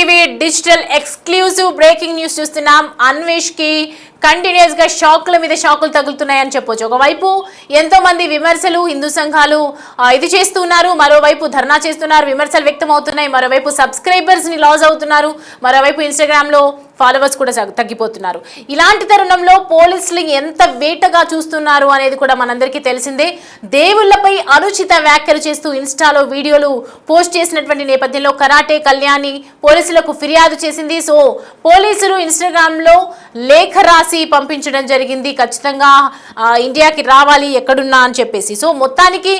TV digital exclusive breaking news చూస్తున్నాం. అన్వేష్ కి continuous గా షాకుల మీద షాకులు తగులుతున్నాయని చెప్పొచ్చు. ఒకవైపు ఎంతో మంది విమర్శలు హిందూ సంఘాలు ఇది చేస్తున్నారు, మరోవైపు ధర్నా చేస్తున్నారు, విమర్శలు వ్యక్తం అవుతున్నాయి, మరోవైపు సబ్స్క్రైబర్స్ ని లాస్ అవుతున్నారు, మరోవైపు ఇన్స్టాగ్రామ్ లో ఫాలోవర్స్ కూడా తగ్గిపోతున్నారు. ఇలాంటి తరుణంలో పోలీసులు ఎంత వేటగా చూస్తున్నారు అనేది కూడా మనందరికీ తెలిసిందే. దేవుళ్లపై అనుచిత వ్యాఖ్యలు చేస్తూ ఇన్స్టాలో వీడియోలు పోస్ట్ చేసినటువంటి నేపథ్యంలో కరాటే కళ్యాణి పోలీసులకు ఫిర్యాదు చేసింది. సో పోలీసులు ఇన్స్టాగ్రామ్ లో లేఖ రాసి పంపించడం జరిగింది, ఖచ్చితంగా ఇండియాకి రావాలి ఎక్కడున్నా అని చెప్పేసి. సో మొత్తానికి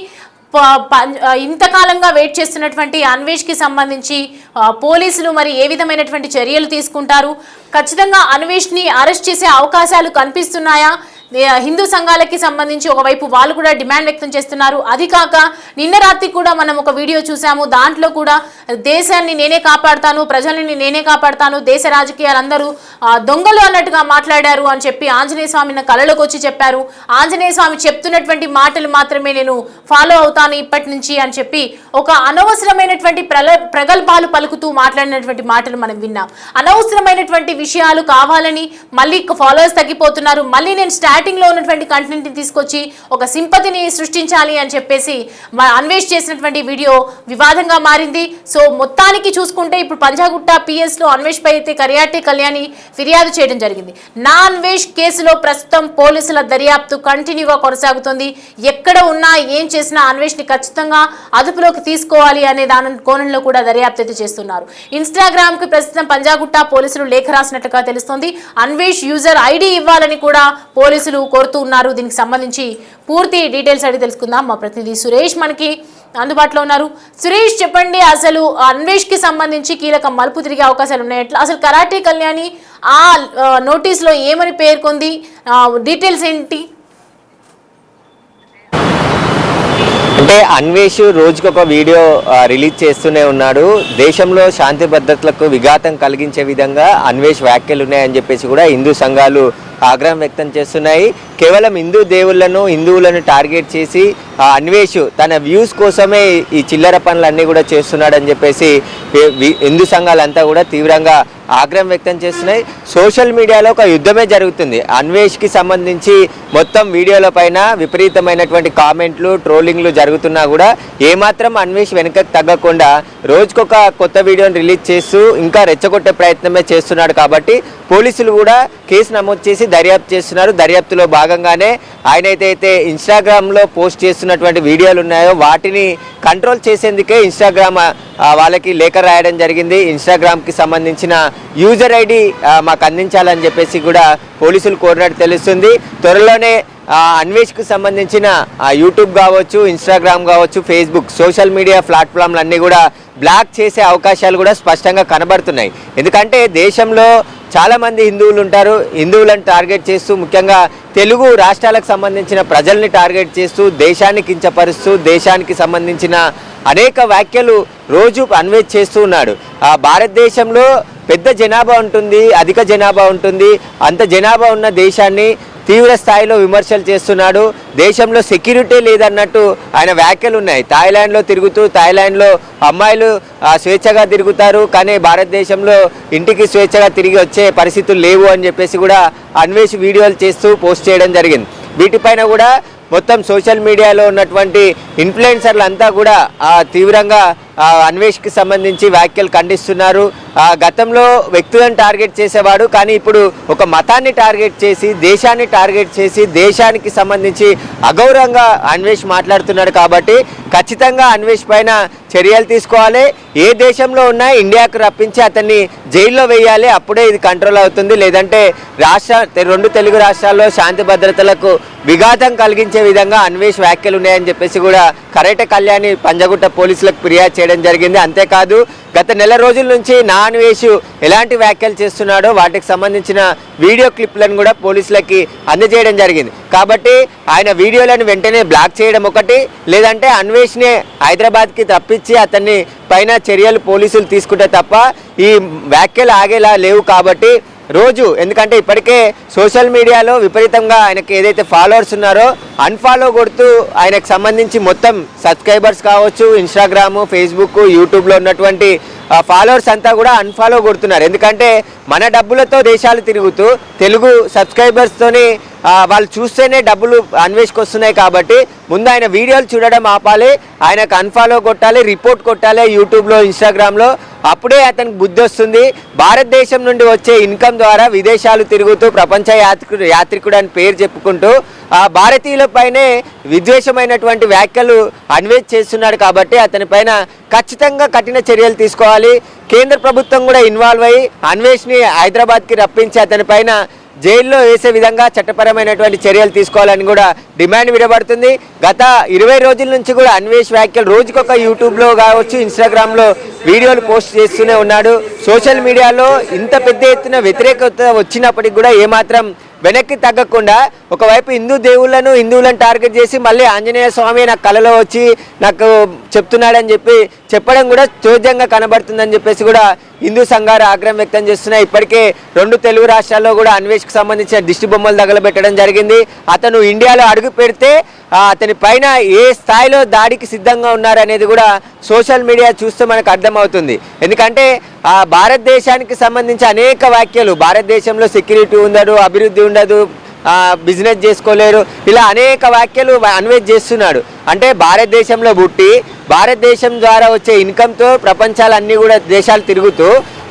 ఇంతకాలంగా వెయిట్ చేస్తున్నటువంటి అన్వేష్ కి సంబంధించి పోలీసులు మరి ఏ విధమైనటువంటి చర్యలు తీసుకుంటారు, ఖచ్చితంగా అన్వేష్ ని అరెస్ట్ చేసే అవకాశాలు కనిపిస్తున్నాయా? హిందూ సంఘాలకి సంబంధించి ఒకవైపు వాళ్ళు కూడా డిమాండ్ వ్యక్తం చేస్తున్నారు. అది కాక నిన్న రాత్రి కూడా మనం ఒక వీడియో చూసాము, దాంట్లో కూడా దేశాన్ని నేనే కాపాడుతాను, ప్రజల్ని నేనే కాపాడుతాను, దేశ రాజకీయాలందరూ దొంగలు అన్నట్టుగా మాట్లాడారు అని చెప్పి ఆంజనేయ స్వామిని కళలోకి వచ్చి చెప్పారు. ఆంజనేయ స్వామి చెప్తున్నటువంటి మాటలు మాత్రమే నేను ఫాలో అవుతాను ఇప్పటి నుంచి అని చెప్పి ఒక అనవసరమైనటువంటి ప్రగల్భాలు పలుకుతూ మాట్లాడినటువంటి మాటలు మనం విన్నాం. అనవసరమైనటువంటి విషయాలు కావాలని మళ్ళీ ఫాలోవర్స్ తగ్గిపోతున్నారు, మళ్ళీ నేను స్టార్టింగ్ లో ఉన్నటువంటి కంటెంట్ ని తీసుకొచ్చి ఒక సింపతిని సృష్టించాలి అని చెప్పేసి అన్వేష్ చేసినటువంటి వీడియో వివాదంగా మారింది. సో మొత్తానికి చూసుకుంటే ఇప్పుడు పంజాగుట్ట పిఎస్ లో అన్వేష్ పై అయితే కరాటే కళ్యాణి ఫిర్యాదు చేయడం జరిగింది. నా అన్వేష్ కేసులో ప్రస్తుతం పోలీసుల దర్యాప్తు కంటిన్యూగా కొనసాగుతుంది. ఎక్కడ ఉన్నా ఏం చేసినా అన్వేష్ ని ఖచ్చితంగా అదుపులోకి తీసుకోవాలి అనే దాని కోణంలో కూడా దర్యాప్తు అయితే చేస్తున్నారు. ఇన్స్టాగ్రామ్ కి ప్రస్తుతం పంజాగుట్ట పోలీసులు లేఖ రాసినట్టుగా తెలుస్తోంది. అన్వేష్ యూజర్ ఐడి ఇవ్వాలని కూడా పోలీసులు కోరుతూ ఉన్నారు. దీనికి సంబంధించి పూర్తి డీటెయిల్స్ అడిగి తెలుసుకుందాం. మా ప్రతినిధి సురేష్ మనకి అందుబాటులో ఉన్నారు. సురేష్ చెప్పండి, అసలు అన్వేష్ కి సంబంధించి కీలక మలుపు తిరిగే అవకాశాలు ఉన్నాయి. అసలు కరాటే కళ్యాణి ఆ నోటీస్ లో ఏమని పేర్కొంది, డీటెయిల్స్ ఏంటి? అంటే అన్వేష్ రోజుకొక వీడియో రిలీజ్ చేస్తూనే ఉన్నాడు. దేశంలో శాంతి భద్రతలకు విఘాతం కలిగించే విధంగా అన్వేష్ వ్యాఖ్యలు ఉన్నాయని చెప్పేసి కూడా హిందూ సంఘాలు ఆగ్రహం వ్యక్తం చేస్తున్నాయి. కేవలం హిందూ దేవుళ్లను హిందువులను టార్గెట్ చేసి అన్వేష్ తన వ్యూస్ కోసమే ఈ చిల్లర పనులన్నీ కూడా చేస్తున్నాడని చెప్పేసి హిందూ సంఘాలంతా కూడా తీవ్రంగా ఆగ్రహం వ్యక్తం చేస్తున్నాయి. సోషల్ మీడియాలో ఒక యుద్ధమే జరుగుతుంది. అన్వేష్కి సంబంధించి మొత్తం వీడియోల పైన విపరీతమైనటువంటి కామెంట్లు ట్రోలింగ్లు జరుగుతున్నా కూడా ఏమాత్రం అన్వేష్ వెనుకకు తగ్గకుండా రోజుకొక కొత్త వీడియోని రిలీజ్ చేస్తూ ఇంకా రెచ్చగొట్టే ప్రయత్నమే చేస్తున్నాడు. కాబట్టి పోలీసులు కూడా కేసు నమోదు చేసి దర్యాప్తు చేస్తున్నారు. దర్యాప్తులో భాగంగానే ఆయన అయితే ఇన్స్టాగ్రామ్లో పోస్ట్ చేస్తున్నటువంటి వీడియోలు ఉన్నాయో వాటిని కంట్రోల్ చేసేందుకే ఇన్స్టాగ్రామ్ వాళ్ళకి లేఖ రాయడం జరిగింది. ఇన్స్టాగ్రామ్కి సంబంధించిన యూజర్ ఐడి మాకు అందించాలని చెప్పేసి కూడా పోలీసులు కోరినట్టు తెలుస్తుంది. త్వరలోనే అన్వేష్కు సంబంధించిన యూట్యూబ్ కావచ్చు, ఇన్స్టాగ్రామ్ కావచ్చు, ఫేస్బుక్ సోషల్ మీడియా ప్లాట్ఫామ్లు అన్నీ కూడా బ్లాక్ చేసే అవకాశాలు కూడా స్పష్టంగా కనబడుతున్నాయి. ఎందుకంటే దేశంలో చాలామంది హిందువులు ఉంటారు. హిందువులను టార్గెట్ చేస్తూ ముఖ్యంగా తెలుగు రాష్ట్రాలకు సంబంధించిన ప్రజల్ని టార్గెట్ చేస్తూ దేశాన్ని కించపరుస్తూ దేశానికి సంబంధించిన అనేక వ్యాఖ్యలు రోజు అన్వేష్ చేస్తూ ఉన్నాడు. భారతదేశంలో పెద్ద జనాభా ఉంటుంది, అధిక జనాభా ఉంటుంది. అంత జనాభా ఉన్న దేశాన్ని తీవ్ర స్థాయిలో విమర్శలు చేస్తున్నాడు. దేశంలో సెక్యూరిటీ లేదన్నట్టు ఆయన వ్యాఖ్యలు ఉన్నాయి. థాయిలాండ్లో తిరుగుతూ థాయిలాండ్లో అమ్మాయిలు స్వేచ్ఛగా తిరుగుతారు, కానీ భారతదేశంలో ఇంటికి స్వేచ్ఛగా తిరిగి వచ్చే పరిస్థితులు లేవు అని చెప్పేసి కూడా అన్వేష్ వీడియోలు చేస్తూ పోస్ట్ చేయడం జరిగింది. వీటిపైన కూడా మొత్తం సోషల్ మీడియాలో ఉన్నటువంటి ఇన్ఫ్లుయెన్సర్లు అంతా కూడా తీవ్రంగా అన్వేష్కి సంబంధించి వ్యాఖ్యలు ఖండిస్తున్నారు. గతంలో వ్యక్తులను టార్గెట్ చేసేవాడు, కానీ ఇప్పుడు ఒక మతాన్ని టార్గెట్ చేసి దేశాన్ని టార్గెట్ చేసి దేశానికి సంబంధించి అగౌరవంగా అన్వేష్ మాట్లాడుతున్నాడు. కాబట్టి ఖచ్చితంగా అన్వేష్ పైన చర్యలు తీసుకోవాలి. ఏ దేశంలో ఉన్నా ఇండియాకు రప్పించి అతన్ని జైల్లో వేయాలి, అప్పుడే ఇది కంట్రోల్ అవుతుంది. లేదంటే రెండు తెలుగు రాష్ట్రాల్లో శాంతి భద్రతలకు విఘాతం కలిగించే విధంగా అన్వేష్ వ్యాఖ్యలు ఉన్నాయని చెప్పేసి కూడా కరాటే కళ్యాణి పంజాగుట్ట పోలీసులకు ఫిర్యాదు చేయడం జరిగింది. అంతేకాదు గత నెల రోజుల నుంచి నా అన్వేష్ ఎలాంటి వ్యాఖ్యలు చేస్తున్నాడో వాటికి సంబంధించిన వీడియో క్లిప్లను కూడా పోలీసులకి అందజేయడం జరిగింది. కాబట్టి ఆయన వీడియోలను వెంటనే బ్లాక్ చేయడం ఒకటి, లేదంటే అన్వేష్నే హైదరాబాద్కి తప్పించి అతన్ని పైన చర్యలు పోలీసులు తీసుకుంటే తప్ప ఈ వ్యాఖ్యలు ఆగేలా లేవు. కాబట్టి రోజు ఎందుకంటే ఇప్పటికే సోషల్ మీడియాలో విపరీతంగా ఆయనకి ఏదైతే ఫాలోవర్స్ ఉన్నారో అన్ఫాలో కొడుతూ ఆయనకు సంబంధించి మొత్తం సబ్స్క్రైబర్స్ కావచ్చు, ఇన్స్టాగ్రాము, ఫేస్బుక్, యూట్యూబ్లో ఉన్నటువంటి ఫాలోవర్స్ అంతా కూడా అన్ఫాలో కొడుతున్నారు. ఎందుకంటే మన డబ్బులతో దేశాలు తిరుగుతూ తెలుగు సబ్స్క్రైబర్స్తోని వాళ్ళు చూస్తేనే డబ్బులు అన్వేష్కి వస్తున్నాయి. కాబట్టి ముందు ఆయన వీడియోలు చూడడం ఆపాలి, ఆయనకు అన్ఫాలో కొట్టాలి, రిపోర్ట్ కొట్టాలి యూట్యూబ్లో, ఇన్స్టాగ్రామ్లో. అప్పుడే అతనికి బుద్ధి వస్తుంది. భారతదేశం నుండి వచ్చే ఇన్కమ్ ద్వారా విదేశాలు తిరుగుతూ ప్రపంచ యాత్రికుడు అని పేరు చెప్పుకుంటూ భారతీయులపైనే విద్వేషమైనటువంటి వ్యాఖ్యలు అన్వేష్ చేస్తున్నాడు. కాబట్టి అతని పైన ఖచ్చితంగా కఠిన చర్యలు తీసుకోవాలి. కేంద్ర ప్రభుత్వం కూడా ఇన్వాల్వ్ అయ్యి అన్వేష్ని హైదరాబాద్కి రప్పించి అతని పైన జైల్లో వేసే విధంగా చట్టపరమైనటువంటి చర్యలు తీసుకోవాలని కూడా డిమాండ్ విడబడుతుంది. గత 20 రోజుల నుంచి కూడా అన్వేష్ వ్యాఖ్యలు రోజుకొక యూట్యూబ్లో కావచ్చు, ఇన్స్టాగ్రామ్లో వీడియోలు పోస్ట్ చేస్తూనే ఉన్నాడు. సోషల్ మీడియాలో ఇంత పెద్ద ఎత్తున వ్యతిరేకత వచ్చినప్పటికి కూడా ఏమాత్రం వెనక్కి తగ్గకుండా ఒకవైపు హిందువులను టార్గెట్ చేసి మళ్ళీ ఆంజనేయ స్వామి నాకు కలలో వచ్చి నాకు చెప్తున్నాడని చెప్పడం కూడా చోద్యంగా కనబడుతుందని చెప్పేసి కూడా హిందూ సంఘాలు ఆగ్రహం వ్యక్తం చేస్తున్నాయి. ఇప్పటికే 2 తెలుగు రాష్ట్రాల్లో కూడా అన్వేష్కి సంబంధించిన దిష్టి బొమ్మలు తగలబెట్టడం జరిగింది. అతను ఇండియాలో అడుగు పెడితే అతని పైన ఏ స్థాయిలో దాడికి సిద్ధంగా ఉన్నారనేది కూడా సోషల్ మీడియా చూస్తే మనకు అర్థమవుతుంది. ఎందుకంటే భారతదేశానికి సంబంధించి అనేక వ్యాఖ్యలు, భారతదేశంలో సెక్యూరిటీ ఉండదు, అభివృద్ధి ఉండదు, బిజినెస్ చేసుకోలేరు, ఇలా అనేక వ్యాఖ్యలు అన్వేష్ చేస్తున్నాడు. అంటే భారతదేశంలో పుట్టి భారతదేశం ద్వారా వచ్చే ఇన్కమ్తో ప్రపంచాలన్నీ కూడా దేశాలు తిరుగుతూ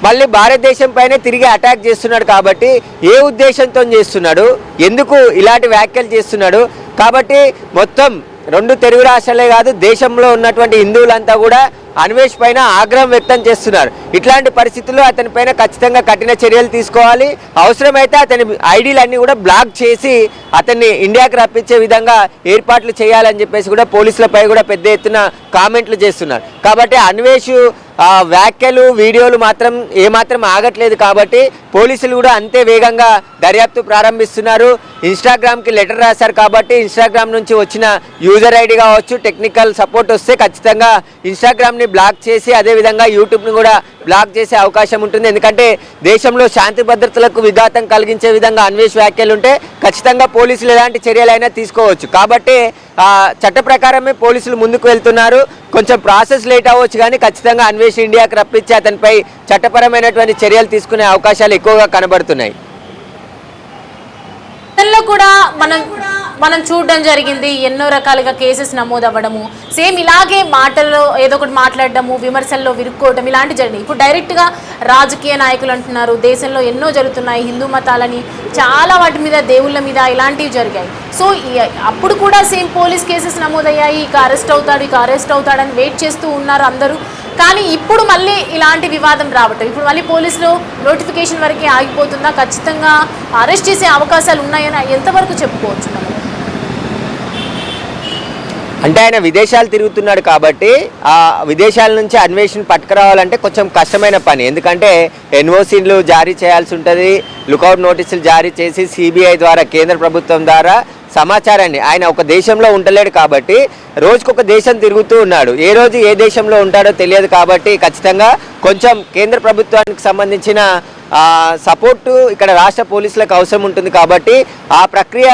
మళ్ళీ భారతదేశం పైన తిరిగి అటాక్ చేస్తున్నాడు. కాబట్టి ఏ ఉద్దేశంతో చేస్తున్నాడు, ఎందుకు ఇలాంటి వ్యాఖ్యలు చేస్తున్నాడు? కాబట్టి మొత్తం 2 తెలుగు రాష్ట్రాలే కాదు, దేశంలో ఉన్నటువంటి హిందువులంతా కూడా అన్వేష్ పైన ఆగ్రహం వ్యక్తం చేస్తున్నారు. ఇట్లాంటి పరిస్థితుల్లో అతని పైన ఖచ్చితంగా కఠిన చర్యలు తీసుకోవాలి. అవసరమైతే అతని ఐడీలన్నీ కూడా బ్లాక్ చేసి అతన్ని ఇండియాకి రప్పించే విధంగా ఏర్పాట్లు చేయాలని చెప్పేసి కూడా పోలీసులపై కూడా పెద్ద ఎత్తున కామెంట్లు చేస్తున్నారు. కాబట్టి అన్వేష్ వ్యాఖ్యలు, వీడియోలు మాత్రం ఏమాత్రం ఆగట్లేదు. కాబట్టి పోలీసులు కూడా అంతే వేగంగా దర్యాప్తు ప్రారంభిస్తున్నారు. ఇన్స్టాగ్రామ్కి లెటర్ రాశారు కాబట్టి ఇన్స్టాగ్రామ్ నుంచి వచ్చిన యూజర్ ఐడి కావచ్చు, టెక్నికల్ సపోర్ట్ వస్తే ఖచ్చితంగా ఇన్స్టాగ్రామ్ని బ్లాక్ చేసి అదేవిధంగా యూట్యూబ్ని కూడా బ్లాక్ చేసే అవకాశం ఉంటుంది. ఎందుకంటే దేశంలో శాంతి భద్రతలకు విఘాతం కలిగించే విధంగా అన్వేష్ వ్యాఖ్యలు ఉంటే ఖచ్చితంగా పోలీసులు ఎలాంటి చర్యలైనా తీసుకోవచ్చు. కాబట్టి చట్ట ప్రకారమే పోలీసులు ముందుకు వెళ్తున్నారు. కొంచెం ప్రాసెస్ లేట్ అవ్వచ్చు కానీ ఖచ్చితంగా అన్వేష్ ఇండియాకి రప్పించి అతనిపై చట్టపరమైనటువంటి చర్యలు తీసుకునే అవకాశాలు ఎక్కువగా కనబడుతున్నాయి. కూడా మనం చూడడం జరిగింది, ఎన్నో రకాలుగా కేసెస్ నమోదు అవ్వడము, సేమ్ ఇలాగే మాటల్లో ఏదో ఒకటి మాట్లాడడము, విమర్శల్లో విరుక్కోవడం ఇలాంటి జరిగినాయి. ఇప్పుడు డైరెక్ట్గా రాజకీయ నాయకులు అంటున్నారు దేశంలో ఎన్నో జరుగుతున్నాయి, హిందూ మతాలని చాలా వాటి మీద, దేవుళ్ళ మీద ఇలాంటివి జరిగాయి. సో అప్పుడు కూడా సేమ్ పోలీస్ కేసెస్ నమోదయ్యాయి, ఇక అరెస్ట్ అవుతాడని వెయిట్ చేస్తూ ఉన్నారు అందరూ. కానీ ఇప్పుడు మళ్ళీ ఇలాంటి వివాదం రావటం, ఇప్పుడు మళ్ళీ పోలీసులు నోటిఫికేషన్ వరకే ఆగిపోతుందా, ఖచ్చితంగా అరెస్ట్ చేసే అవకాశాలు ఉన్నాయని ఎంతవరకు చెప్పుకోవచ్చు మనం? అంటే ఆయన విదేశాలు తిరుగుతున్నాడు కాబట్టి ఆ విదేశాల నుంచి అన్వేషణ పట్టుకురావాలంటే కొంచెం కష్టమైన పని. ఎందుకంటే ఎన్ఓసీలు జారీ చేయాల్సి ఉంటుంది, లుకౌట్ నోటీసులు జారీ చేసి సిబిఐ ద్వారా, కేంద్ర ప్రభుత్వం ద్వారా సమాచారాన్ని, ఆయన ఒక దేశంలో ఉండలేడు కాబట్టి రోజుకొక దేశం తిరుగుతూ ఉన్నాడు. ఏ రోజు ఏ దేశంలో ఉంటాడో తెలియదు. కాబట్టి ఖచ్చితంగా కొంచెం కేంద్ర ప్రభుత్వానికి సంబంధించిన సపోర్టు ఇక్కడ రాష్ట్ర పోలీసులకు అవసరం ఉంటుంది. కాబట్టి ఆ ప్రక్రియ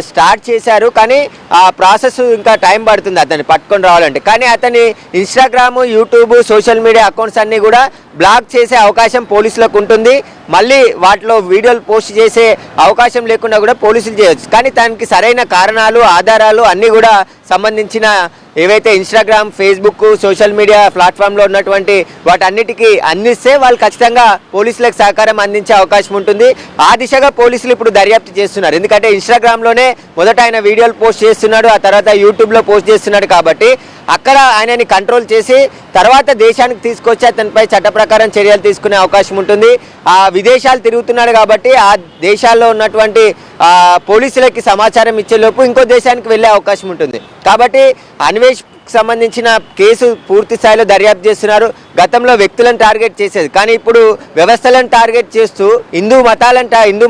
స్టార్ట్ చేశారు, కానీ ఆ ప్రాసెస్ ఇంకా టైం పడుతుంది అతన్ని పట్టుకొని రావాలంటే. కానీ అతని Instagram, YouTube, social media accounts అన్నీ కూడా బ్లాక్ చేసే అవకాశం పోలీసులకు ఉంటుంది. మళ్ళీ వాటిలో వీడియోలు పోస్ట్ చేసే అవకాశం లేకుండా కూడా పోలీసులు చేయవచ్చు. కానీ దానికి సరైన కారణాలు, ఆధారాలు అన్నీ కూడా సంబంధించిన ఏవైతే ఇన్స్టాగ్రామ్, ఫేస్బుక్, సోషల్ మీడియా ప్లాట్ఫామ్లో ఉన్నటువంటి వాటన్నిటికీ అందిస్తే వాళ్ళు ఖచ్చితంగా పోలీసులకు సహకారం అందించే అవకాశం ఉంటుంది. ఆ దిశగా పోలీసులు ఇప్పుడు దర్యాప్తు చేస్తున్నారు. ఎందుకంటే ఇన్స్టాగ్రామ్లోనే మొదట ఆయన వీడియోలు పోస్ట్ చేస్తున్నాడు, ఆ తర్వాత యూట్యూబ్లో పోస్ట్ చేస్తున్నాడు. కాబట్టి అక్కడ ఆయనని కంట్రోల్ చేసి తర్వాత దేశానికి తీసుకొచ్చి అతనిపై చట్ట ప్రకారం చర్యలు తీసుకునే అవకాశం ఉంటుంది. ఆ విదేశాలు తిరుగుతున్నాడు కాబట్టి ఆ దేశాల్లో ఉన్నటువంటి పోలీసులకి సమాచారం ఇచ్చేలోపు ఇంకో దేశానికి వెళ్ళే అవకాశం ఉంటుంది. కాబట్టి అన్వేష్ సంబంధించిన కేసు పూర్తి స్థాయిలో దర్యాప్తు చేస్తున్నారు. గతంలో వ్యక్తులను టార్గెట్ చేసేది, కానీ ఇప్పుడు వ్యవస్థలను టార్గెట్ చేస్తూ హిందూ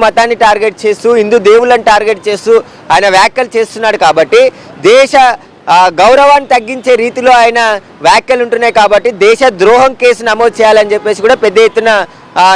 మతాన్ని టార్గెట్ చేస్తూ హిందూ దేవుళ్ళని టార్గెట్ చేస్తూ ఆయన వ్యాఖ్యలు చేస్తున్నాడు. కాబట్టి దేశ గౌరవాన్ని తగ్గించే రీతిలో ఆయన వ్యాఖ్యలు ఉంటున్నాయి. కాబట్టి దేశ ద్రోహం కేసు నమోదు చేయాలని చెప్పేసి కూడా పెద్ద ఎత్తున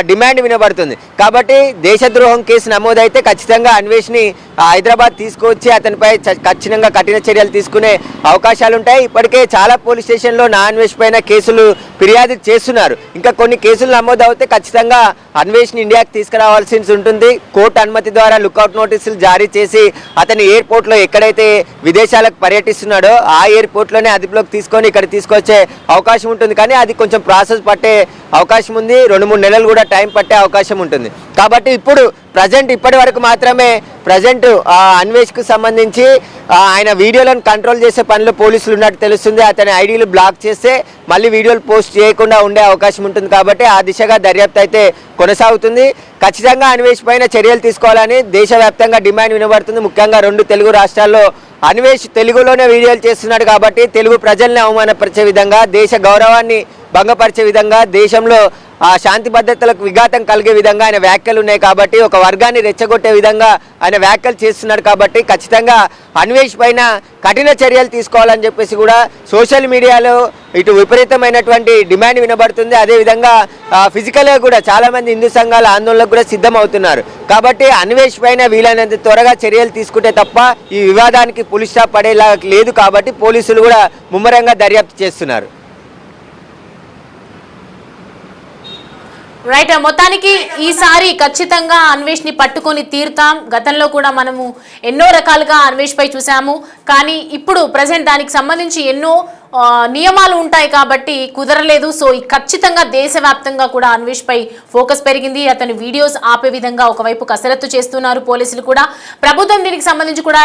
డిమాండ్ వినబడుతుంది. కాబట్టి దేశద్రోహం కేసు నమోదైతే ఖచ్చితంగా అన్వేష్ని హైదరాబాద్ తీసుకువచ్చి అతనిపై ఖచ్చితంగా కఠిన చర్యలు తీసుకునే అవకాశాలు ఉంటాయి. ఇప్పటికే చాలా పోలీస్ స్టేషన్లో నా అన్వేష్ పైన కేసులు ఫిర్యాదు చేస్తున్నారు. ఇంకా కొన్ని కేసులు నమోదు అవుతే ఖచ్చితంగా అన్వేష్ని ఇండియాకి తీసుకురావాల్సి ఉంటుంది. కోర్టు అనుమతి ద్వారా లుకౌట్ నోటీసులు జారీ చేసి అతని ఎయిర్పోర్ట్లో ఎక్కడైతే విదేశాలకు పర్యటిస్తున్నాడో ఆ ఎయిర్పోర్ట్లోనే అదుపులోకి తీసుకొని ఇక్కడ తీసుకొచ్చే అవకాశం ఉంటుంది. కానీ అది కొంచెం ప్రాసెస్ పట్టే అవకాశం ఉంది. 2-3 నెలలు కూడా టైం పట్టే అవకాశం ఉంటుంది. కాబట్టి ఇప్పుడు ఇప్పటి వరకు మాత్రమే అన్వేష్కు సంబంధించి ఆయన వీడియోలను కంట్రోల్ చేసే పనిలో పోలీసులు ఉన్నట్టు తెలుస్తుంది. అతని ఐడీలు బ్లాక్ చేస్తే మళ్ళీ వీడియోలు పోస్ట్ చేయకుండా ఉండే అవకాశం ఉంటుంది. కాబట్టి ఆ దిశగా దర్యాప్తు అయితే కొనసాగుతుంది. ఖచ్చితంగా అన్వేష్ పైన చర్యలు తీసుకోవాలని దేశవ్యాప్తంగా డిమాండ్ వినబడుతుంది. ముఖ్యంగా 2 తెలుగు రాష్ట్రాల్లో అన్వేష్ తెలుగులోనే వీడియోలు చేస్తున్నాడు. కాబట్టి తెలుగు ప్రజల్ని అవమానపరిచే విధంగా, దేశ గౌరవాన్ని భంగపరిచే విధంగా, దేశంలో శాంతి భద్రతలకు విఘాతం కలిగే విధంగా ఆయన వ్యాఖ్యలు ఉన్నాయి. కాబట్టి ఒక వర్గాన్ని రెచ్చగొట్టే విధంగా ఆయన వ్యాఖ్యలు చేస్తున్నాడు. కాబట్టి ఖచ్చితంగా అన్వేష్ పైన కఠిన చర్యలు తీసుకోవాలని చెప్పేసి కూడా సోషల్ మీడియాలో ఇటు విపరీతమైనటువంటి డిమాండ్ వినబడుతుంది. అదేవిధంగా ఫిజికల్గా కూడా చాలామంది హిందూ సంఘాల ఆందోళనకు కూడా సిద్ధమవుతున్నారు. కాబట్టి అన్వేష్ పైన వీలైనంత త్వరగా చర్యలు తీసుకుంటే తప్ప ఈ వివాదానికి పులి స్టాప్ పడేలా లేదు. కాబట్టి పోలీసులు కూడా ముమ్మరంగా దర్యాప్తు చేస్తున్నారు. రైట్, మొత్తానికి ఈసారి ఖచ్చితంగా అన్వేష్ ని పట్టుకొని తీరుతాం. గతంలో కూడా మనము ఎన్నో రకాలుగా అన్వేష్ పై చూసాము. కానీ ఇప్పుడు ప్రజెంట్ దానికి సంబంధించి ఎన్నో నియమాలు ఉంటాయి కాబట్టి కుదరలేదు. సో ఖచ్చితంగా దేశవ్యాప్తంగా కూడా అన్వేష్ పై ఫోకస్ పెరిగింది. అతని వీడియోస్ ఆపే విధంగా ఒకవైపు కసరత్తు చేస్తున్నారు పోలీసులు కూడా. ప్రభుత్వం దీనికి సంబంధించి కూడా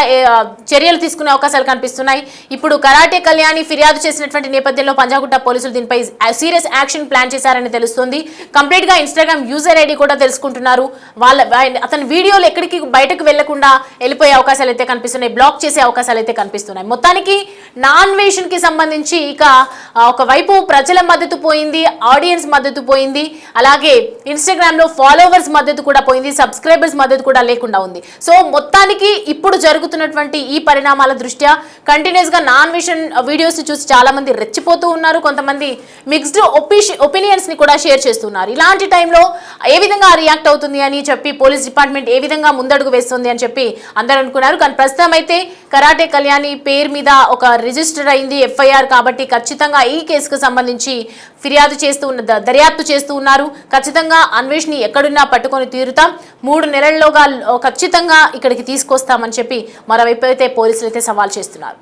చర్యలు తీసుకునే అవకాశాలు కనిపిస్తున్నాయి. ఇప్పుడు కరాటే కళ్యాణి ఫిర్యాదు చేసినటువంటి నేపథ్యంలో పంజాగుట్ట పోలీసులు దీనిపై సీరియస్ యాక్షన్ ప్లాన్ చేశారని తెలుస్తుంది. కంప్లీట్ గా ఇన్స్టాగ్రామ్ యూజర్ ఐడి కూడా తెలుసుకుంటున్నారు. అతని వీడియోలు ఎక్కడికి బయటకు వెళ్లకుండా వెళ్ళిపోయే అవకాశాలు అయితే కనిపిస్తున్నాయి. బ్లాక్ చేసే అవకాశాలు అయితే కనిపిస్తున్నాయి. మొత్తానికి నాన్ వేషన్ కి సంబంధించి ఇక ఒకవైపు ప్రజల మద్దతు పోయింది, ఆడియన్స్ మద్దతు పోయింది, అలాగే ఇన్స్టాగ్రామ్ లో ఫాలోవర్స్ మద్దతు కూడా పోయింది, సబ్స్క్రైబర్స్ మద్దతు కూడా లేకుండా ఉంది. సో మొత్తానికి ఇప్పుడు జరుగుతున్నటువంటి ఈ పరిణామాల దృష్ట్యా కంటిన్యూస్ గా నాన్ విషన్ వీడియోస్ చూసి చాలా మంది రెచ్చిపోతూ ఉన్నారు. కొంతమంది మిక్స్డ్ ఒపీనియన్స్ ని కూడా షేర్ చేస్తున్నారు. ఇలాంటి టైంలో ఏ విధంగా రియాక్ట్ అవుతుంది అని చెప్పి పోలీస్ డిపార్ట్మెంట్ ఏ విధంగా ముందడుగు వేస్తుంది అని చెప్పి అందరూ అనుకున్నారు. కానీ ప్రస్తుతం అయితే కరాటే కళ్యాణి పేరు మీద ఒక రిజిస్టర్ అయింది ఎఫ్ఐఆర్. కాబట్టి ఖచ్చితంగా ఈ కేసుకు సంబంధించి దర్యాప్తు చేస్తూ ఉన్నారు. ఖచ్చితంగా అన్వేష్ ని ఎక్కడున్నా పట్టుకొని తీరుతాం, 3 నెలల్లోగా ఖచ్చితంగా ఇక్కడికి తీసుకొస్తామని చెప్పి మరోవైపు అయితే పోలీసులు అయితే సవాల్ చేస్తున్నారు.